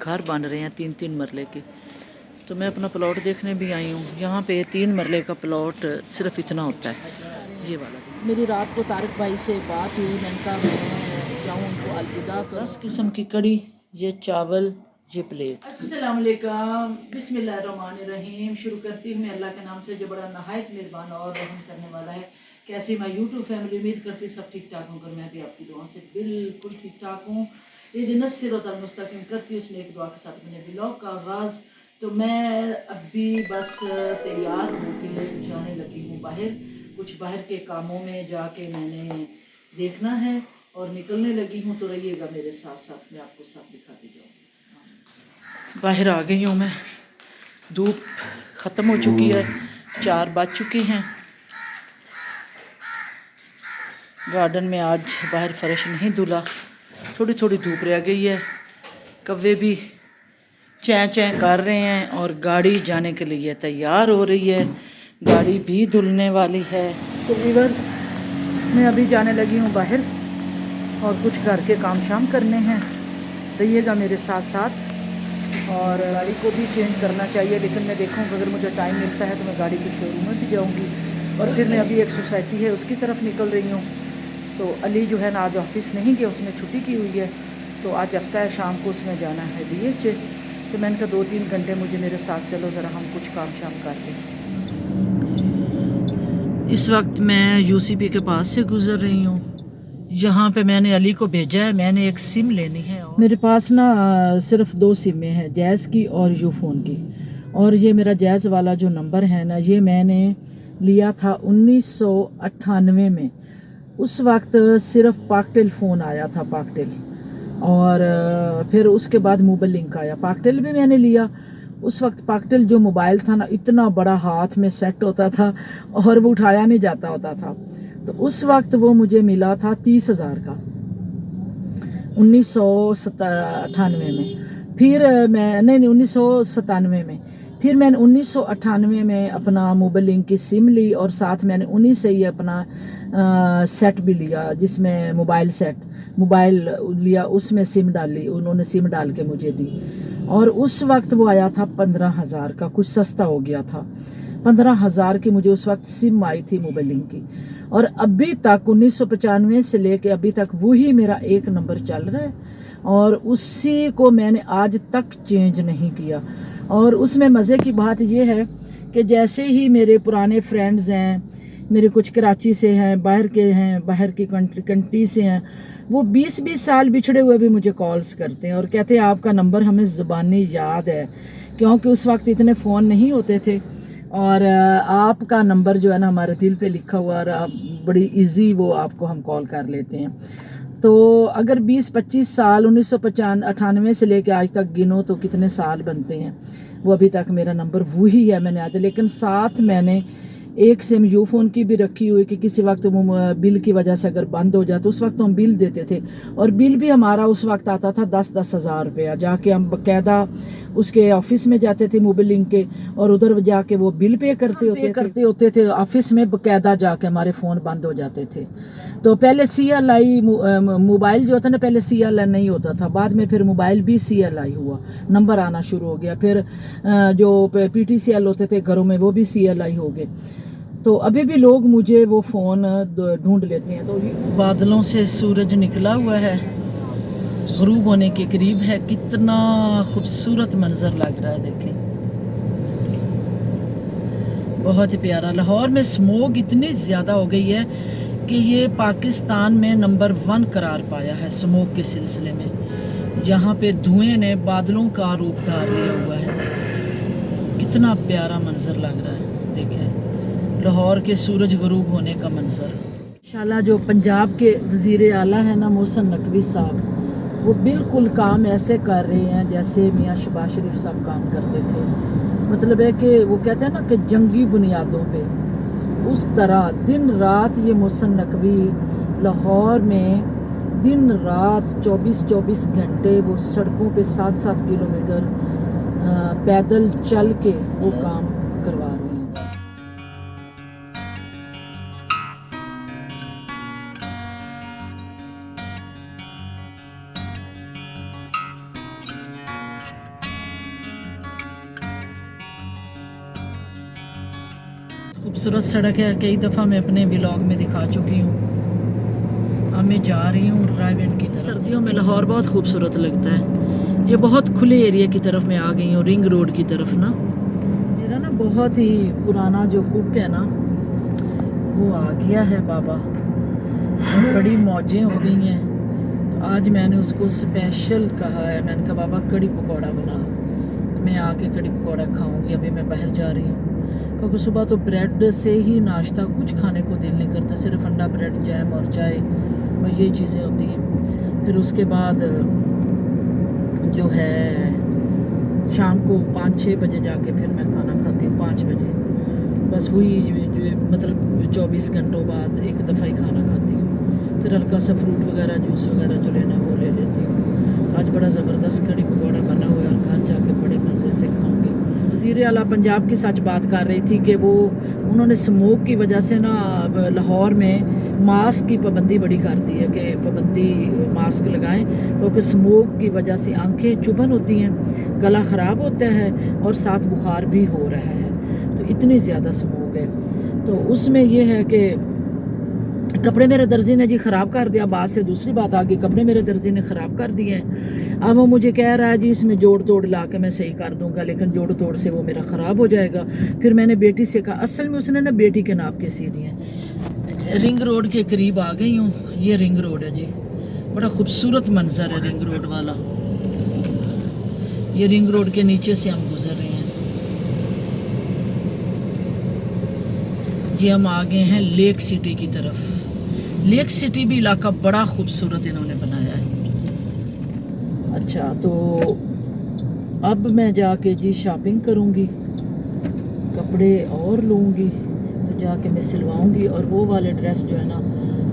घर बन रहे हैं 3-3 मरले के। तो मैं अपना प्लॉट देखने भी आई हूँ। यहाँ पे 3 मरले का प्लॉट सिर्फ इतना होता है, ये वाला। मेरी रात को तारिक भाई से बात हुई, मैंने कहा मैं जाऊँ उनको अलविदा करूँ। 10 किस्म की कड़ी, ये चावल, ये प्लेट। अस्सलाम वालेकुम, बिस्मिल्लाहिर्रहमानिर्रहीम। शुरू करती हूँ मैं अल्लाह के नाम से जो बड़ा नहायत मेहरबान और रहम करने वाला है। कैसी मैं यूट्यूब फैमिली, उम्मीद करती सब ठीक ठाक होकर मैं भी आपकी दुआ से बिल्कुल ठीक ठाक हूँ। ये दिन सिरतल मुस्तकीम करती हूँ, उसमें एक दुआ के साथ मैंने ब्लॉग का आगाज़। तो मैं अभी बस तैयार होकर जाने लगी हूँ बाहर, कुछ बाहर के कामों में जाके मैंने देखना है और निकलने लगी हूँ। तो रहिएगा मेरे साथ साथ, मैं आपको सब दिखाती जाऊँगी। बाहर आ गई हूँ मैं, धूप ख़त्म हो चुकी है, 4 बज चुके हैं। गार्डन में आज बाहर फर्श नहीं धुला, थोड़ी थोड़ी धूप रह गई है। कव्वे भी चैं चैं कर रहे हैं और गाड़ी जाने के लिए तैयार हो रही है, गाड़ी भी धुलने वाली है। तो व्यूअर्स, मैं अभी जाने लगी हूँ बाहर और कुछ घर के काम शाम करने हैं, रहिएगा मेरे साथ साथ। और गाड़ी को भी चेंज करना चाहिए, लेकिन मैं देखूँगा अगर मुझे टाइम मिलता है तो मैं गाड़ी के शोरूम में भी जाऊँगी। और फिर मैं अभी एक सोसाइटी है उसकी तरफ निकल रही हूँ। तो अली जो है ना आज ऑफिस नहीं गया, उसने छुट्टी की हुई है, तो आज हफ्ता है, शाम को उसमें जाना है DH। तो मैंने कहा 2-3 घंटे मुझे मेरे साथ चलो, ज़रा हम कुछ काम शाम कर लें। इस वक्त मैं UCP के पास से गुज़र रही हूँ। यहाँ पे मैंने अली को भेजा है, मैंने एक सिम लेनी है। और मेरे पास ना सिर्फ 2 सिमें हैं, जैज़ की और यूफोन की। और ये मेरा जैज़ वाला जो नंबर है ना, ये मैंने लिया था 1998 में। उस वक्त सिर्फ पाकटेल फ़ोन आया था, पाकटेल। और फिर उसके बाद मोबाइल लिंक आया, पाकटेल भी मैंने लिया। उस वक्त पाकटेल जो मोबाइल था ना, इतना बड़ा हाथ में सेट होता था और वो उठाया नहीं जाता होता था। तो उस वक्त वो मुझे मिला था 30,000 का, 1998 में। फिर मैं नहीं 1997 में। फिर मैंने 1998 में अपना मोबाइल लिंक की सिम ली और साथ मैंने उन्हीं से ही अपना सेट भी लिया, जिसमें मोबाइल लिया, उसमें सिम डाली, उन्होंने सिम डाल के मुझे दी। और उस वक्त वो आया था 15,000 का, कुछ सस्ता हो गया था। 15,000 की मुझे उस वक्त सिम आई थी मोबाइल लिंक की। और अभी तक 1995 से लेके अभी तक वही मेरा एक नंबर चल रहा है और उसी को मैंने आज तक चेंज नहीं किया। और उसमें मज़े की बात यह है कि जैसे ही मेरे पुराने फ्रेंड्स हैं, मेरे कुछ कराची से हैं, बाहर की कंट्री से हैं, वो 20-20 साल बिछड़े हुए भी मुझे कॉल्स करते हैं और कहते हैं आपका नंबर हमें ज़ुबानी याद है, क्योंकि उस वक्त इतने फ़ोन नहीं होते थे। और आपका नंबर जो है ना हमारे दिल पे लिखा हुआ, और आप बड़ी इजी वो आपको हम कॉल कर लेते हैं। तो अगर 20-25 साल 1998 से लेकर आज तक गिनो तो कितने साल बनते हैं। वो अभी तक मेरा नंबर वही है मैंने आज, लेकिन साथ मैंने एक सिम यूफोन की भी रखी हुई कि किसी वक्त वो बिल की वजह से अगर बंद हो जाए तो उस वक्त तो हम बिल देते थे। और बिल भी हमारा उस वक्त आता था 10-10 हज़ार रुपया, जाके हम बाकायदा उसके ऑफिस में जाते थे मोबाइल लिंक के, और उधर जाके वो बिल पे करते होते थे ऑफिस में, बाकायदा जाके हमारे फ़ोन बंद हो जाते थे। तो पहले CLI मोबाइल जो था ना, पहले CLI नहीं होता था, बाद में फिर मोबाइल भी CLI हुआ, नंबर आना शुरू हो गया। फिर जो PTCL होते थे घरों में वो भी CLI हो गए। तो अभी भी लोग मुझे वो फ़ोन ढूंढ लेते हैं। तो बादलों से सूरज निकला हुआ है, ग़ुरूब होने के करीब है, कितना खूबसूरत मंजर लग रहा है, देखें, बहुत ही प्यारा। लाहौर में स्मोक इतनी ज़्यादा हो गई है कि ये पाकिस्तान में नंबर 1 करार पाया है स्मोक के सिलसिले में। यहाँ पे धुएं ने बादलों का रूप धार लिया हुआ है, कितना प्यारा मंजर लग रहा है, देखें लाहौर के सूरज ग़ुरूब होने का मंजर। इंशाल्लाह जो पंजाब के वज़ीर आला है ना मोहसिन नकवी साहब, वो बिल्कुल काम ऐसे कर रहे हैं जैसे मियाँ शहबाज शरीफ साहब काम करते थे। मतलब है कि वो कहते हैं ना कि जंगी बुनियादों पे, उस तरह दिन रात ये मोहसिन नकवी लाहौर में दिन रात 24-24 घंटे वो सड़कों पे 7-7 किलोमीटर पैदल चल के वो काम करवा रहे हैं। खूबसूरत सड़क है, कई दफ़ा मैं अपने व्लॉग में दिखा चुकी हूँ। अब मैं जा रही हूँ ड्राइव-इन की तरफ। सर्दियों में लाहौर बहुत खूबसूरत लगता है। ये बहुत खुले एरिया की तरफ मैं आ गई हूँ, रिंग रोड की तरफ ना। मेरा ना बहुत ही पुराना जो कुक है ना, वो आ गया है बाबा। बड़ी मौजें हो गई हैं, तो आज मैंने उसको स्पेशल कहा है, मैंने कहा बाबा कड़ी पकौड़ा बना। मैं आके कड़ी पकौड़ा खाऊंगी। अभी मैं बाहर जा रही हूँ क्योंकि सुबह तो ब्रेड से ही नाश्ता कुछ खाने को दिल नहीं करता, सिर्फ अंडा ब्रेड जैम और चाय, और ये चीज़ें होती हैं। फिर उसके बाद जो है शाम को 5-6 बजे जाके फिर मैं खाना खाती हूँ, 5 बजे। बस वही जो मतलब 24 घंटों बाद एक दफ़ा ही खाना खाती हूँ। फिर हल्का सा फ्रूट वगैरह जूस वगैरह जो लेना वो ले लेती हूँ। तो आज बड़ा ज़बरदस्त कड़ी पकौड़ा बना हुआ है और घर जाके बड़े मज़े से खाऊंगी। वज़ीर आला पंजाब की सच बात कर रही थी कि वो उन्होंने स्मोक की वजह से ना लाहौर में मास्क की पाबंदी बड़ी कर दी है कि पाबंदी मास्क लगाएं, क्योंकि स्मोक की वजह से आंखें चुभन होती हैं, गला ख़राब होता है और साथ बुखार भी हो रहा है। तो इतनी ज़्यादा स्मोक है। तो उसमें यह है कि कपड़े मेरे दर्जी ने जी ख़राब कर दिया। बात से दूसरी बात आ गई, कपड़े मेरे दर्जी ने ख़राब कर दिए हैं। अब वो मुझे कह रहा है जी इसमें जोड़ तोड़ ला के मैं सही कर दूंगा, लेकिन जोड़ तोड़ से वो मेरा ख़राब हो जाएगा। फिर मैंने बेटी से कहा, असल में उसने ना बेटी के नाप के सी दिए। रिंग रोड के करीब आ गई हूँ। ये रिंग रोड है जी, बड़ा खूबसूरत मंजर है रिंग रोड वाला। ये रिंग रोड के नीचे से हम गुजर रहे हैं जी। हम आ गए हैं लेक सिटी की तरफ। लेक सिटी भी इलाका बड़ा खूबसूरत इन्होंने बनाया है। अच्छा, तो अब मैं जाके जी शॉपिंग करूँगी, कपड़े और लूँगी, तो जाके मैं सिलवाऊँगी। और वो वाले ड्रेस जो है ना,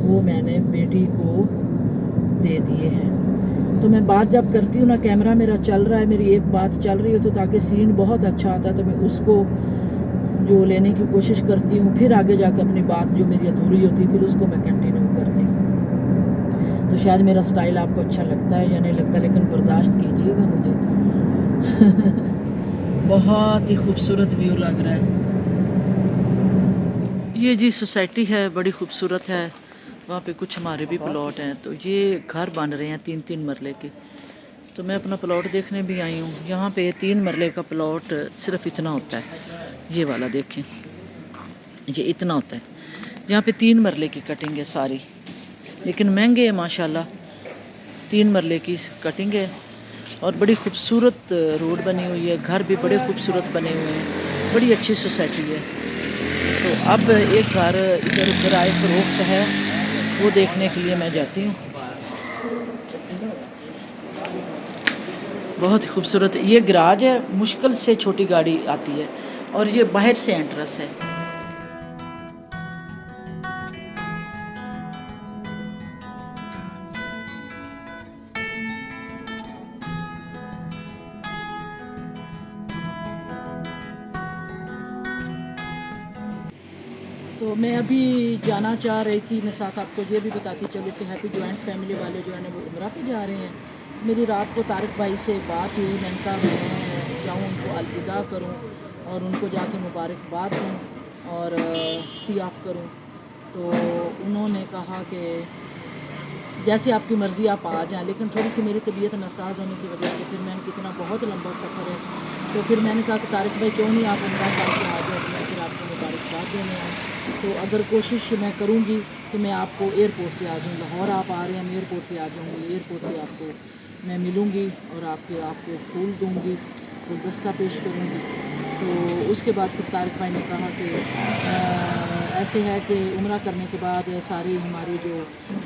वो मैंने बेटी को दे दिए हैं। तो मैं बात जब करती हूँ ना, कैमरा मेरा चल रहा है, मेरी एक बात चल रही है, तो ताकि सीन बहुत अच्छा आता है तो मैं उसको जो लेने की कोशिश करती हूँ, फिर आगे जाके अपनी बात जो मेरी अधूरी होती है फिर उसको मैं कंटिन्यू करती हूँ। तो शायद मेरा स्टाइल आपको अच्छा लगता है या नहीं लगता, लेकिन बर्दाश्त कीजिएगा मुझे। बहुत ही खूबसूरत व्यू लग रहा है। ये जी सोसाइटी है, बड़ी खूबसूरत है। वहाँ पे कुछ हमारे भी प्लॉट हैं। तो ये घर बन रहे हैं 3-3 मरले के। तो मैं अपना प्लॉट देखने भी आई हूँ। यहाँ पे 3 मरले का प्लॉट सिर्फ इतना होता है, ये वाला देखें, ये इतना होता है। यहाँ पे 3 मरले की कटिंग है सारी, लेकिन महंगे है माशाल्लाह। 3 मरले की कटिंग है और बड़ी खूबसूरत रोड बनी हुई है, घर भी बड़े खूबसूरत बने हुए हैं, बड़ी अच्छी सोसाइटी है। तो अब एक घर इधर किराए फरोख्त है, वो देखने के लिए मैं जाती हूँ। बहुत ही खूबसूरत ये गैराज है, मुश्किल से छोटी गाड़ी आती है और ये बाहर से एंट्रेंस है। तो मैं अभी जाना चाह रही थी, मैं साथ आपको ये भी बताती चलूँ कि हैप्पी जॉइंट फैमिली वाले जो है ना वो उम्रा पे जा रहे हैं। मेरी रात को तारिक भाई से बात हुई, मैंने कहा मैं जाऊँ उनको अलविदा करूँ और उनको जाके मुबारकबाद दूँ और सी ऑफ करूँ। तो उन्होंने कहा कि जैसे आपकी मर्ज़ी आप आ जाएं, लेकिन थोड़ी सी मेरी तबीयत नासाज होने की वजह से फिर मैंने कितना बहुत लंबा सफ़र है, तो फिर मैंने कहा कि तारिक भाई क्यों नहीं आप उम्रा करके आ जाओ, मैं फिर आपको मुबारकबाद देने आऊँ। तो अगर कोशिश मैं करूँगी कि मैं आपको एयरपोर्ट पे आ जाऊँ, लाहौर आप आ रहे हैं, मैं एयरपोर्ट पे आ जाऊँगी, एयरपोर्ट पे आपको मैं मिलूँगी और आपको फूल दूँगी, गुलदस्ता पेश करूँगी। तो उसके बाद फिर तारिक भाई ने कहा कि ऐसे है कि उम्रा करने के बाद सारे हमारे जो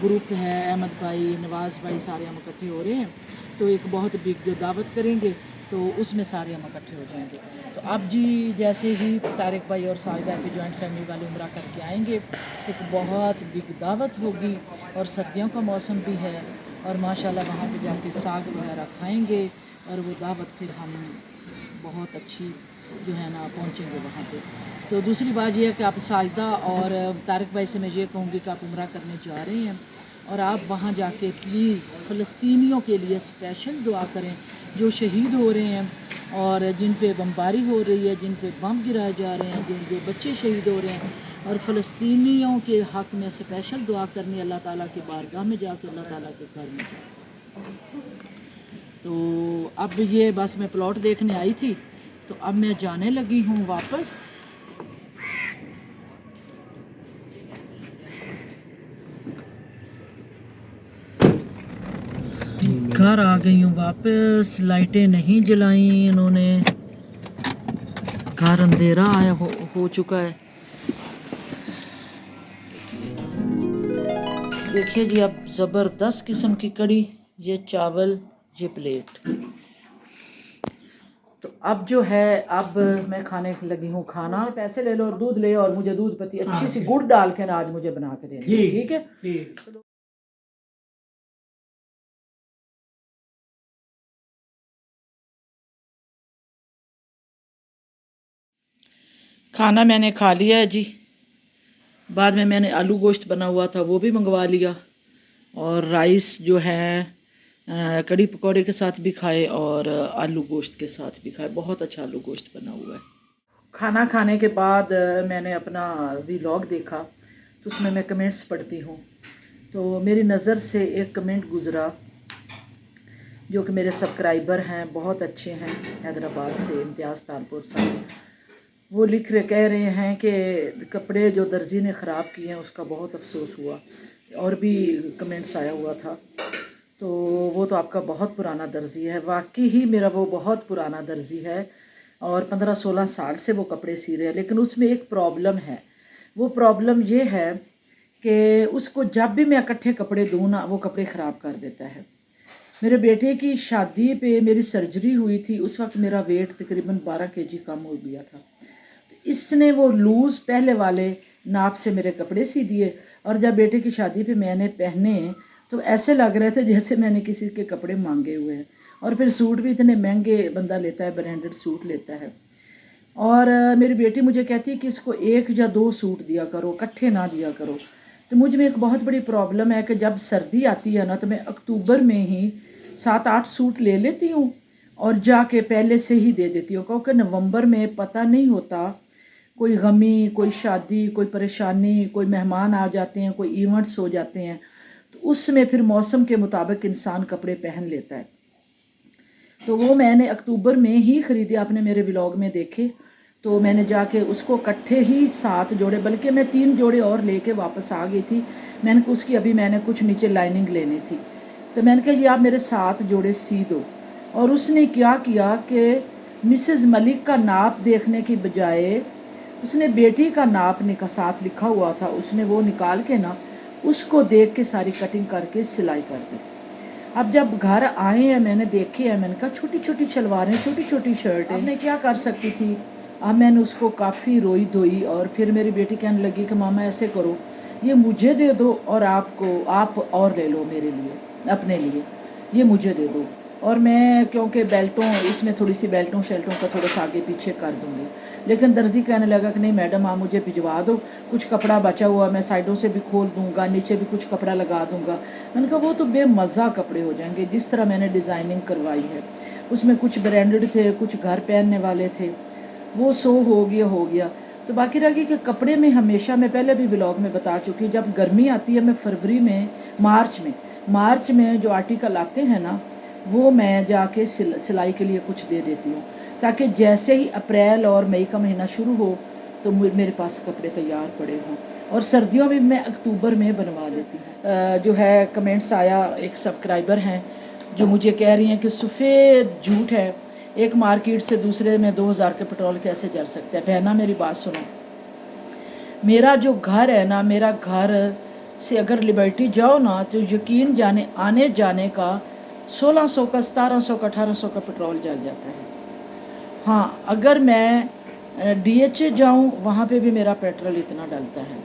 ग्रुप है, अहमद भाई, नवाज़ भाई, सारे हम इकट्ठे हो रहे हैं, तो एक बहुत बिग जो दावत करेंगे, तो उसमें सारे हम इकट्ठे हो जाएंगे। तो अब जी जैसे ही तारिक भाई और साहिदा हैप्पी जॉइंट फैमिली वाले उम्रा करके आएंगे, एक बहुत बिग दावत होगी और सर्दियों का मौसम भी है और माशाल्लाह वहाँ पे जाके साग वगैरह खाएंगे और वो दावत फिर हम बहुत अच्छी जो है ना पहुँचेंगे वहाँ पे। तो दूसरी बात ये है कि आप साहिदा और तारिक भाई से मैं ये कहूँगी कि आप उम्रा करने जा रहे हैं और आप वहाँ जाके प्लीज़ फ़लस्तीनियों के लिए स्पेशल दुआ करें जो शहीद हो रहे हैं और जिन पे बमबारी हो रही है, जिन पे बम गिराए जा रहे हैं, जिन पे बच्चे शहीद हो रहे हैं, और फ़लस्तीनियों के हक़ में स्पेशल दुआ करनी अल्लाह ताला की बारगाह में जाके, अल्लाह ताला के घर में जाके। तो अब ये बस मैं प्लॉट देखने आई थी, तो अब मैं जाने लगी हूँ वापस। घर आ गई हूँ वापस। लाइटें नहीं जलाई इन्होंने, घर अंधेरा हो चुका है। देखिए जी, अब ज़बरदस्त किस्म की कड़ी, ये चावल, ये प्लेट। तो अब जो है, अब मैं खाने लगी हूँ खाना। पैसे ले लो और दूध ले, और मुझे दूध पत्ती अच्छी सी गुड़ डाल के ना आज मुझे बना के देना, ठीक है। खाना मैंने खा लिया है जी। बाद में मैंने आलू गोश्त बना हुआ था वो भी मंगवा लिया, और राइस जो है कड़ी पकौड़े के साथ भी खाए और आलू गोश्त के साथ भी खाए। बहुत अच्छा आलू गोश्त बना हुआ है। खाना खाने के बाद मैंने अपना व्लॉग देखा, तो उसमें मैं कमेंट्स पढ़ती हूँ। तो मेरी नज़र से एक कमेंट गुज़रा, जो कि मेरे सब्सक्राइबर हैं, बहुत अच्छे हैं, हैदराबाद से इम्तियाज़ तालपुर साहब। वो कह रहे हैं कि कपड़े जो दर्जी ने ख़राब किए हैं उसका बहुत अफसोस हुआ। और भी कमेंट्स आया हुआ था। तो वो तो आपका बहुत पुराना दर्जी है। वाकई ही मेरा वो बहुत पुराना दर्जी है, और 15-16 साल से वो कपड़े सी रहे हैं। लेकिन उसमें एक प्रॉब्लम है। वो प्रॉब्लम ये है कि उसको जब भी मैं इकट्ठे कपड़े दूँ ना, वो कपड़े ख़राब कर देता है। मेरे बेटे की शादी पे मेरी सर्जरी हुई थी, उस वक्त मेरा वेट तकरीबन 12 केजी कम हो गया था। इसने वो लूज़ पहले वाले नाप से मेरे कपड़े सी दिए, और जब बेटे की शादी पे मैंने पहने तो ऐसे लग रहे थे जैसे मैंने किसी के कपड़े मांगे हुए हैं। और फिर सूट भी इतने महंगे बंदा लेता है, ब्रांडेड सूट लेता है। और मेरी बेटी मुझे कहती है कि इसको 1 या 2 सूट दिया करो, इकट्ठे ना दिया करो। तो मुझ में एक बहुत बड़ी प्रॉब्लम है कि जब सर्दी आती है ना, तो मैं अक्टूबर में ही 7-8 सूट ले लेती हूँ और जाके पहले से ही दे देती हूँ, क्योंकि नवंबर में पता नहीं होता, कोई गमी, कोई शादी, कोई परेशानी, कोई मेहमान आ जाते हैं, कोई इवेंट्स हो जाते हैं, तो उसमें फिर मौसम के मुताबिक इंसान कपड़े पहन लेता है। तो वो मैंने अक्टूबर में ही ख़रीदे, आपने मेरे व्लॉग में देखे। तो मैंने जाके उसको इकट्ठे ही 7 जोड़े, बल्कि मैं 3 जोड़े और लेके वापस आ गई थी। मैंने कुछ नीचे लाइनिंग लेनी थी, तो मैंने कहा जी आप मेरे 7 जोड़े सी दो। और उसने क्या किया कि मिसेज़ मलिक का नाप देखने की बजाय उसने बेटी का नाप साथ लिखा हुआ था, उसने वो निकाल के ना उसको देख के सारी कटिंग करके सिलाई कर दी। अब जब घर आए हैं, मैंने देखे हैं, मैंने कहा छोटी छोटी शलवारें, छोटी छोटी शर्टें, मैं क्या कर सकती थी। अब मैंने उसको काफ़ी रोई धोई, और फिर मेरी बेटी कहने लगी कि मामा ऐसे करो, ये मुझे दे दो और आप और ले लो मेरे लिए, अपने लिए, ये मुझे दे दो। और मैं क्योंकि बेल्टों, इसमें थोड़ी सी बेल्टों शेल्टों का थोड़ा सा आगे पीछे कर दूँगी। लेकिन दर्जी कहने लगा कि नहीं मैडम आप मुझे भिजवा दो, कुछ कपड़ा बचा हुआ मैं साइडों से भी खोल दूँगा, नीचे भी कुछ कपड़ा लगा दूँगा। मैंने कहा वो तो बेमज़ा कपड़े हो जाएंगे जिस तरह मैंने डिज़ाइनिंग करवाई है। उसमें कुछ ब्रांडेड थे, कुछ घर पहनने वाले थे, वो हो गया। तो बाकी रह गई कि कपड़े में हमेशा, मैं पहले भी ब्लॉग में बता चुकी, जब गर्मी आती है मैं फरवरी में, मार्च में जो आर्टिकल आते हैं ना, वो मैं जाके सिलाई के लिए कुछ दे देती हूँ, ताकि जैसे ही अप्रैल और मई का महीना शुरू हो तो मेरे पास कपड़े तैयार पड़े हों। और सर्दियों में मैं अक्टूबर में बनवा लेती हूँ। जो है कमेंट्स आया, एक सब्सक्राइबर हैं जो मुझे कह रही हैं कि सफ़ेद झूठ है, एक मार्केट से दूसरे में 2000 के पेट्रोल कैसे जल सकता है। बहना मेरी बात सुनो, मेरा जो घर है ना, मेरा घर से अगर लिबर्टी जाओ ना, तो यकीन जाने आने जाने का 1600 का, 1700 का, 1800 का पेट्रोल जल जाता है। हाँ, अगर मैं DH जाऊँ वहाँ पे भी मेरा पेट्रोल इतना डलता है।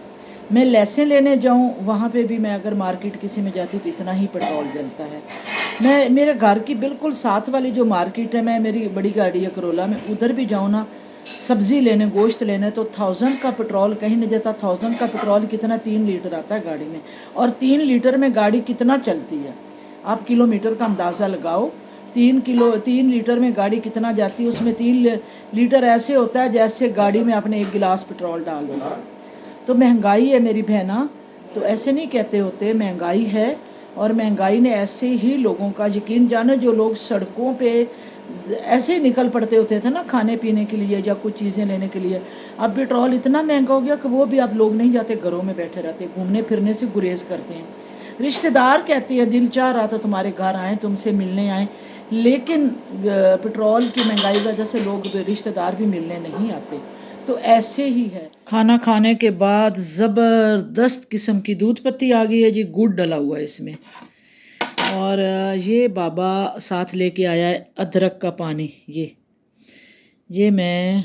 मैं लैसें लेने जाऊँ वहाँ पे भी, मैं अगर मार्केट किसी में जाती तो इतना ही पेट्रोल जलता है। मैं मेरे घर की बिल्कुल साथ वाली जो मार्केट है, मैं मेरी बड़ी गाड़ी है करोला में, उधर भी जाऊँ ना सब्ज़ी लेने, गोश्त लेने, तो 1000 का पेट्रोल कहीं नहीं जाता। 1000 का पेट्रोल कितना, 3 लीटर आता है गाड़ी में, और 3 लीटर में गाड़ी कितना चलती है आप किलोमीटर का अंदाज़ा लगाओ। 3 लीटर में गाड़ी कितना जाती है, उसमें 3 लीटर ऐसे होता है जैसे गाड़ी में आपने 1 गिलास पेट्रोल डाल दिया। तो महंगाई है मेरी बहना, तो ऐसे नहीं कहते होते, महंगाई है। और महंगाई ने ऐसे ही लोगों का यकीन जाने, जो लोग सड़कों पे ऐसे ही निकल पड़ते होते थे ना खाने पीने के लिए या कुछ चीज़ें लेने के लिए, अब पेट्रोल इतना महंगा हो गया कि वो भी अब लोग नहीं जाते, घरों में बैठे रहते, घूमने फिरने से गुरेज करते हैं। रिश्तेदार कहते हैं दिल चाह रहा था तुम्हारे घर आएँ, तुमसे मिलने आएँ, लेकिन पेट्रोल की महंगाई वजह से लोग रिश्तेदार भी मिलने नहीं आते। तो ऐसे ही है। खाना खाने के बाद ज़बरदस्त किस्म की दूध पत्ती आ गई है जी, गुड़ डला हुआ है इसमें। और ये बाबा साथ लेके आया है अदरक का पानी। ये मैं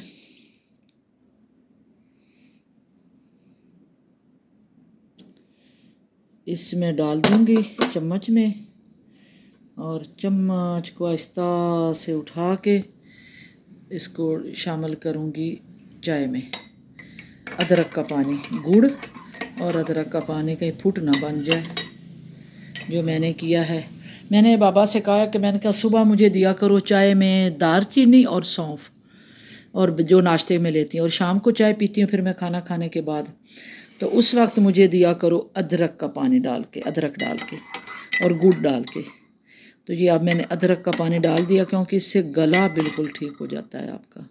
इसमें डाल दूंगी चम्मच में, और चम्मच को आहिस्ता से उठा के इसको शामिल करूंगी चाय में। अदरक का पानी, गुड़ और अदरक का पानी कहीं फुट ना बन जाए, जो मैंने किया है। मैंने बाबा से कहा कि मैंने कहा सुबह मुझे दिया करो चाय में दालचीनी और सौंफ, और जो नाश्ते में लेती हूँ, और शाम को चाय पीती हूँ फिर मैं खाना खाने के बाद, तो उस वक्त मुझे दिया करो अदरक का पानी डाल के, अदरक डाल के और गुड़ डाल के। तो ये अब मैंने अदरक का पानी डाल दिया, क्योंकि इससे गला बिल्कुल ठीक हो जाता है आपका।